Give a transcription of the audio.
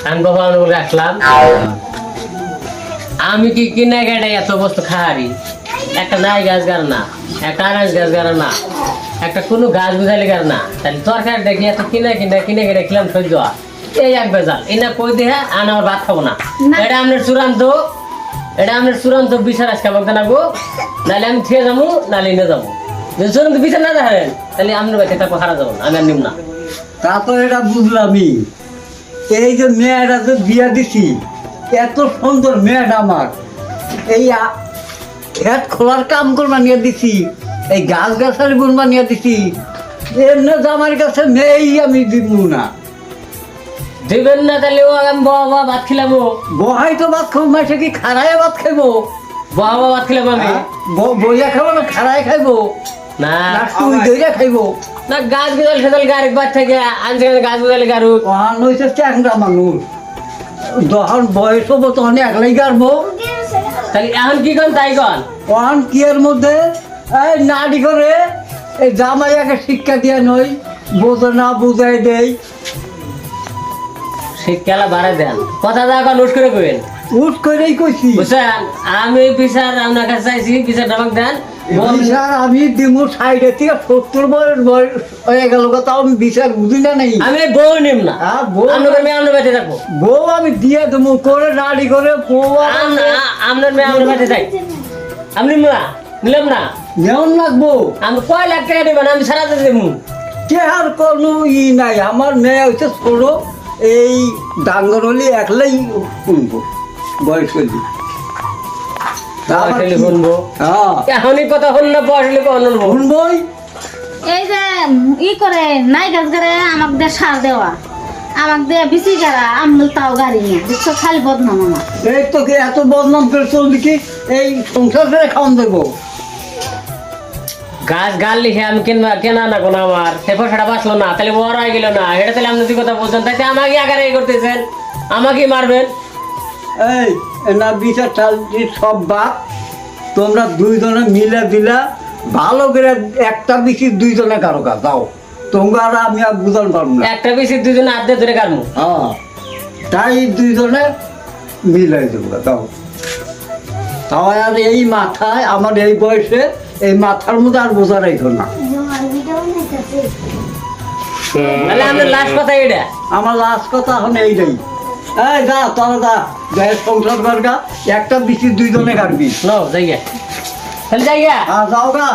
আমি বাবা রাখলাম আমি কি কিনা গেটে এত বস্তু খাহারি একটা নাই গাছ গার না একটা আনাজ গাছ গার না একটা কোনো গাছ বুঝালি গার না তাহলে তরকারি দেখি এত কিনে গেটে খেলাম সহ্য এই এক বেজাল এই না কই দেহা আনা আমার ভাত খাবো না এটা আপনার চূড়ান্ত বিচার আজকে আমাকে নাগো নাহলে আমি খেয়ে যাবো নাহলে নিয়ে যাবো যদি চূড়ান্ত বিচার না দেখেন তাহলে আপনার বাড়িতে তারপর হারা যাবো না আমি আর নিব না তা তো এটা বুঝলামই এই যে মেয়েটা যে বিয়া দিছি এত সুন্দর মেয়েটা আমার এই খেত খোলার কাম করে বানিয়ে দিছি এই গাছ গাছালি গুণ বানিয়ে দিছি এমনি জামার কাছে মেয়েই আমি দিব না দিবেন না তাহলে ও আমি বাবা ভাত খেলাবো বহাই তো ভাত খাবো মাসে কি খারায় ভাত খাইবো বাবা ভাত খেলাবো আমি বইয়া খাবো না খারায় খাইবো না তুই দইয়া খাইবো না গাছ গুজাল খেদাল গাড়ি বাদ থেকে আনছে গাছ গুজালে গাড়ু কহান হয়েছে ট্যাংরা মানুষ যখন বয়স হবো তখন একলাই গাড়বো তাহলে এখন কি কন তাই কন কহান কি এর মধ্যে এই নাড়ি করে এই জামাইয়াকে শিক্ষা দিয়ে নই বোঝে না বুঝাই দেই শীতকালে বাড়াই দেন কথা যা কন উঠ করে কইবেন উঠ করেই কইছি বুঝছেন আমি বিচার আপনার কাছে চাইছি বিচার নামাক দেন বিচার আমি দিমু সাইডে থেকে 70 বয়স হয়ে গেল তাও আমি বিচার বুঝি না নাই আমি বউ নিম না বউ আপনার মেয়ে আপনার বাড়িতে থাকবো বউ আমি দিয়ে দেবো করে নাড়ি করে বউ আপনার মেয়ে আপনার বাড়িতে থাক আপনি না নিলাম না নেওয়ান লাগবো আমি কয় লাখ টাকা দেবেন আমি সারা দিয়ে দেবো কে আর কোনো নাই আমার মেয়ে হচ্ছে ছোট এই ডাঙ্গর হলে একলাই শুনবো বয়স হলে শুনবো এখনই কথা হল না বয়স হলে কখন শুনবই এই যে ই করে নাই গাছ গাড়ে আমাকে দিয়ে সার দেওয়া আমাকে দিয়ে বিচি গাড়া আমল তাও গাড়ি না দেখছো খালি বদনাম আমার এই তো কি এত বদনাম করে চলবি কি এই সংসার করে খাওয়ান দেবো গাছ গাল লিখে আমি কেনা না কোনো আমার সে পয়সাটা বাঁচলো না তাহলে বড় হয়ে গেল না এটা তাহলে আপনি কথা বলছেন তাই আমাকে আগারে করতেছেন আমাকে মারবেন এই না বিচার চালছি সব বাপ তোমরা দুইজনে মিলে দিলা ভালো করে একটা বেশি দুইজনে কারো কাজ দাও তোমরা আর আমি আর বুঝান পারবো না একটা বেশি দুজনে আধে ধরে কাটবো হ্যাঁ তাই দুইজনে মিলাই দেবো দাও তাও আর এই মাথায় আমার এই বয়সে এই মাথার মধ্যে আর বোঝা রাখো না তাহলে আমাদের লাস্ট কথা এটা আমার লাস্ট কথা এখন এইটাই এই যা তোরা যা যাই সংসার করগা একটা বেশি দুইজনে কাটবি নো জায়গা তাহলে জায়গা যাও গা